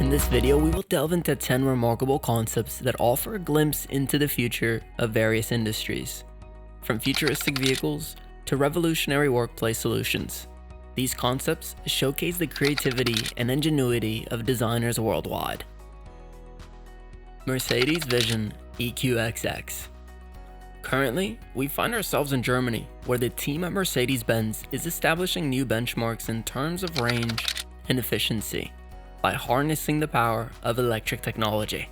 In this video, we will delve into 10 remarkable concepts that offer a glimpse into the future of various industries. From futuristic vehicles to revolutionary workplace solutions, these concepts showcase the creativity and ingenuity of designers worldwide. Mercedes Vision EQX. Currently, we find ourselves in Germany, where the team at Mercedes-Benz is establishing new benchmarks in terms of range and efficiency by harnessing the power of electric technology.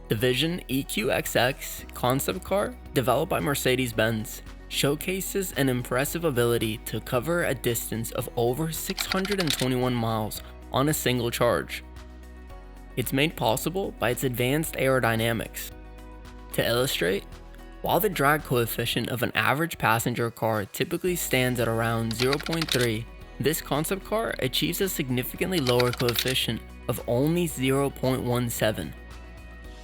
The Vision EQX concept car, developed by Mercedes-Benz, showcases an impressive ability to cover a distance of over 621 miles on a single charge. It's made possible by its advanced aerodynamics. To illustrate, while the drag coefficient of an average passenger car typically stands at around 0.3, this concept car achieves a significantly lower coefficient of only 0.17.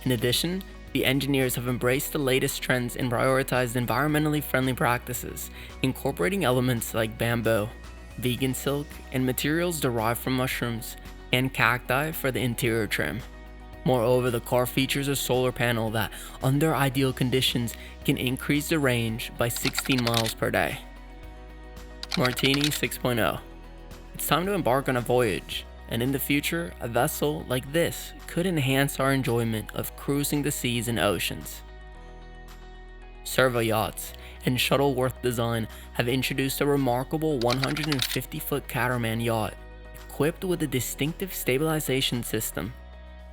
In addition, the engineers have embraced the latest trends and prioritized environmentally friendly practices, incorporating elements like bamboo, vegan silk, and materials derived from mushrooms, and cacti for the interior trim. Moreover, the car features a solar panel that, under ideal conditions, can increase the range by 16 miles per day. Martini 6.0. It's time to embark on a voyage, and in the future, a vessel like this could enhance our enjoyment of cruising the seas and oceans. Servo yachts and Shuttleworth design have introduced a remarkable 150-foot catamaran yacht equipped with a distinctive stabilization system.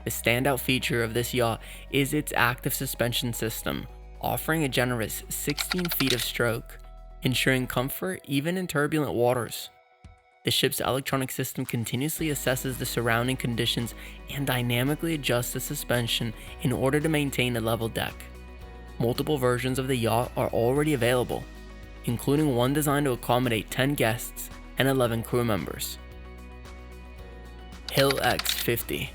The standout feature of this yacht is its active suspension system, offering a generous 16 feet of stroke, ensuring comfort even in turbulent waters. The ship's electronic system continuously assesses the surrounding conditions and dynamically adjusts the suspension in order to maintain a level deck. Multiple versions of the yacht are already available, including one designed to accommodate 10 guests and 11 crew members. Hill X50.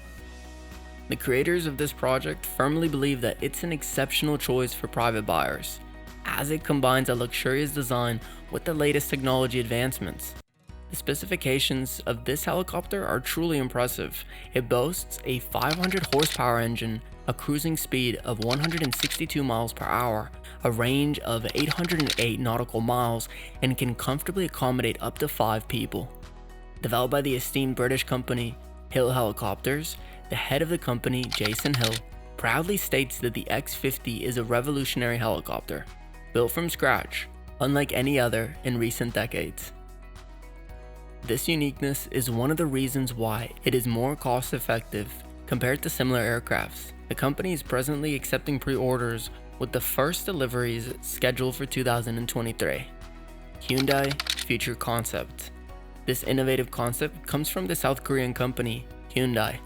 The creators of this project firmly believe that it's an exceptional choice for private buyers, as it combines a luxurious design with the latest technology advancements. The specifications of this helicopter are truly impressive. It boasts a 500 horsepower engine, a cruising speed of 162 miles per hour, a range of 808 nautical miles, and can comfortably accommodate up to 5 people. Developed by the esteemed British company Hill Helicopters, the head of the company, Jason Hill, proudly states that the X50 is a revolutionary helicopter, built from scratch, unlike any other in recent decades. This uniqueness is one of the reasons why it is more cost-effective compared to similar aircrafts. The company is presently accepting pre-orders, with the first deliveries scheduled for 2023. Hyundai Future Concept. This innovative concept comes from the South Korean company, Hyundai.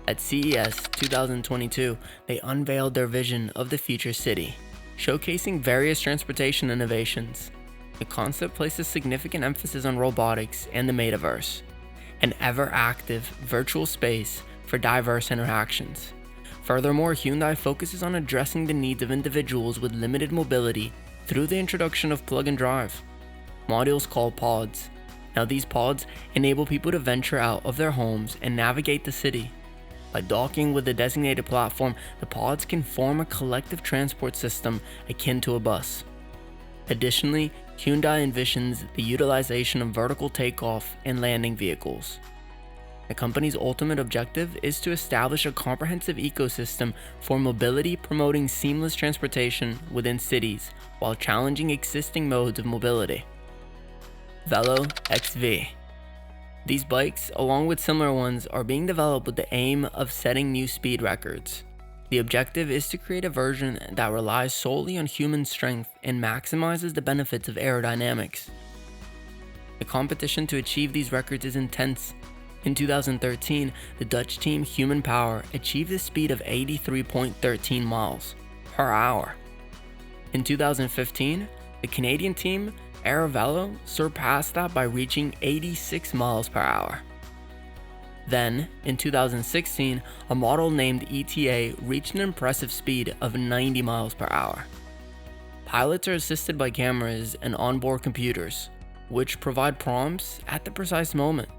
At CES 2022, they unveiled their vision of the future city, showcasing various transportation innovations. The concept places significant emphasis on robotics and the metaverse, an ever-active virtual space for diverse interactions. Furthermore, Hyundai focuses on addressing the needs of individuals with limited mobility through the introduction of plug-and-drive modules called pods. Now, these pods enable people to venture out of their homes and navigate the city. By docking with the designated platform, the pods can form a collective transport system akin to a bus. Additionally, Hyundai envisions the utilization of vertical takeoff and landing vehicles. The company's ultimate objective is to establish a comprehensive ecosystem for mobility, promoting seamless transportation within cities while challenging existing modes of mobility. Velo XV. These bikes, along with similar ones, are being developed with the aim of setting new speed records. The objective is to create a version that relies solely on human strength and maximizes the benefits of aerodynamics. The competition to achieve these records is intense. In 2013, the Dutch team Human Power achieved a speed of 83.13 miles per hour. In 2015, the Canadian team Velo surpassed that by reaching 86 miles per hour. Then, in 2016, a model named ETA reached an impressive speed of 90 miles per hour. Pilots are assisted by cameras and onboard computers, which provide prompts at the precise moment.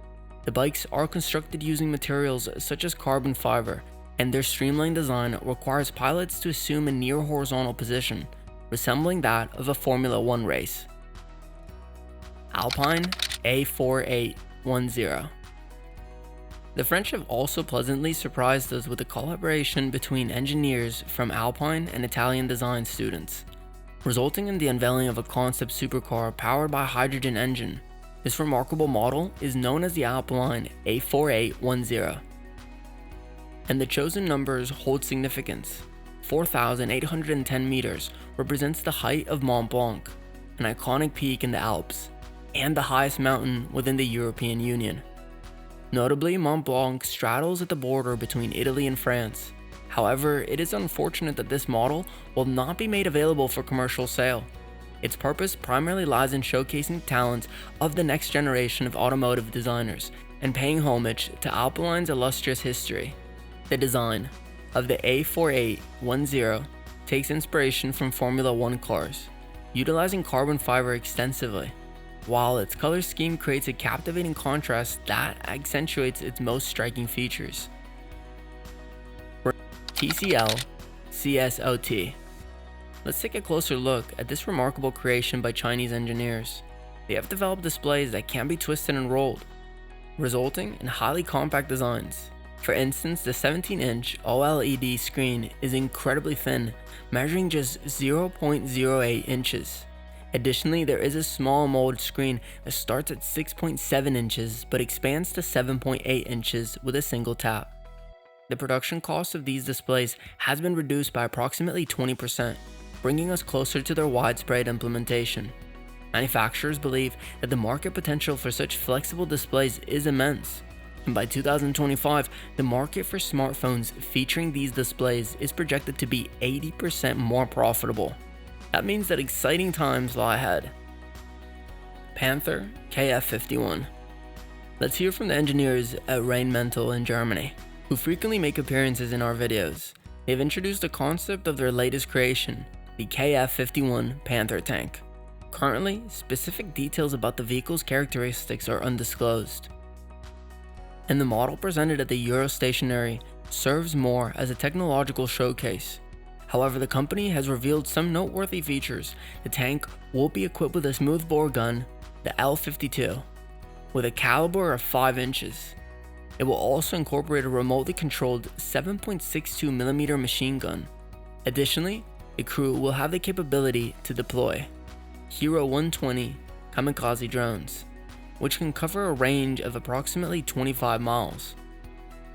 The bikes are constructed using materials such as carbon fiber, and their streamlined design requires pilots to assume a near horizontal position, resembling that of a Formula 1 race. Alpine A4810. The French have also pleasantly surprised us with a collaboration between engineers from Alpine and Italian design students, resulting in the unveiling of a concept supercar powered by a hydrogen engine. This remarkable model is known as the Alpine A4810, and the chosen numbers hold significance. 4,810 meters represents the height of Mont Blanc, an iconic peak in the Alps, and the highest mountain within the European Union. Notably, Mont Blanc straddles at the border between Italy and France. However, it is unfortunate that this model will not be made available for commercial sale. Its purpose primarily lies in showcasing the talents of the next generation of automotive designers and paying homage to Alpine's illustrious history. The design of the A4810 takes inspiration from Formula 1 cars, utilizing carbon fiber extensively, while its color scheme creates a captivating contrast that accentuates its most striking features. TCL CSOT. Let's take a closer look at this remarkable creation by Chinese engineers. They have developed displays that can be twisted and rolled, resulting in highly compact designs. For instance, the 17-inch OLED screen is incredibly thin, measuring just 0.08 inches. Additionally, there is a small mold screen that starts at 6.7 inches but expands to 7.8 inches with a single tap. The production cost of these displays has been reduced by approximately 20%, bringing us closer to their widespread implementation. Manufacturers believe that the market potential for such flexible displays is immense, and by 2025, the market for smartphones featuring these displays is projected to be 80% more profitable. That means that exciting times lie ahead. Panther KF51. Let's hear from the engineers at Rheinmetall in Germany, who frequently make appearances in our videos. They've introduced a concept of their latest creation, the KF51 Panther tank. Currently, specific details about the vehicle's characteristics are undisclosed, and the model presented at the Eurostationary serves more as a technological showcase. However, the company has revealed some noteworthy features. The tank will be equipped with a smoothbore gun, the L52, with a caliber of 5 inches. It will also incorporate a remotely controlled 7.62mm machine gun. Additionally, the crew will have the capability to deploy Hero 120 kamikaze drones, which can cover a range of approximately 25 miles.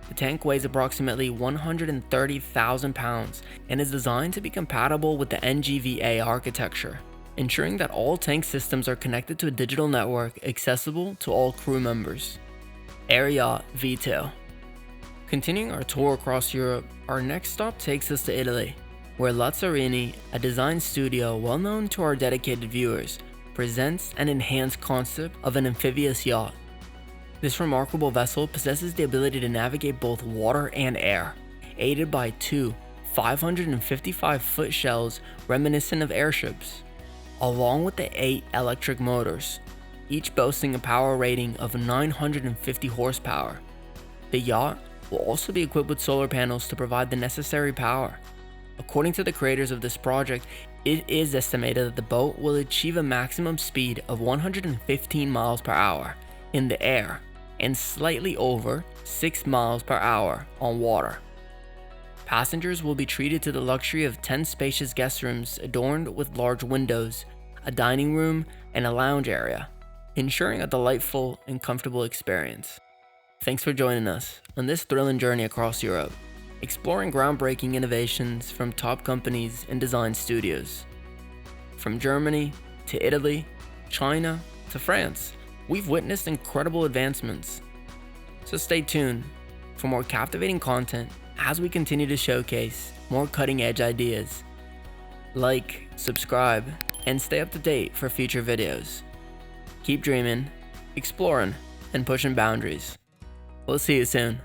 The tank weighs approximately 130,000 pounds and is designed to be compatible with the NGVA architecture, ensuring that all tank systems are connected to a digital network accessible to all crew members. Ariat Veto. Continuing our tour across Europe, our next stop takes us to Italy, where Lazzarini, a design studio well known to our dedicated viewers, presents an enhanced concept of an amphibious yacht. This remarkable vessel possesses the ability to navigate both water and air, aided by two 555-foot shells reminiscent of airships, along with the 8 electric motors, each boasting a power rating of 950 horsepower. The yacht will also be equipped with solar panels to provide the necessary power. According to the creators of this project, it is estimated that the boat will achieve a maximum speed of 115 miles per hour in the air and slightly over 6 miles per hour on water. Passengers will be treated to the luxury of 10 spacious guest rooms adorned with large windows, a dining room, and a lounge area, ensuring a delightful and comfortable experience. Thanks for joining us on this thrilling journey across Europe, exploring groundbreaking innovations from top companies and design studios. From Germany to Italy, China to France, we've witnessed incredible advancements. So stay tuned for more captivating content as we continue to showcase more cutting-edge ideas. Like, subscribe, and stay up to date for future videos. Keep dreaming, exploring, and pushing boundaries. We'll see you soon.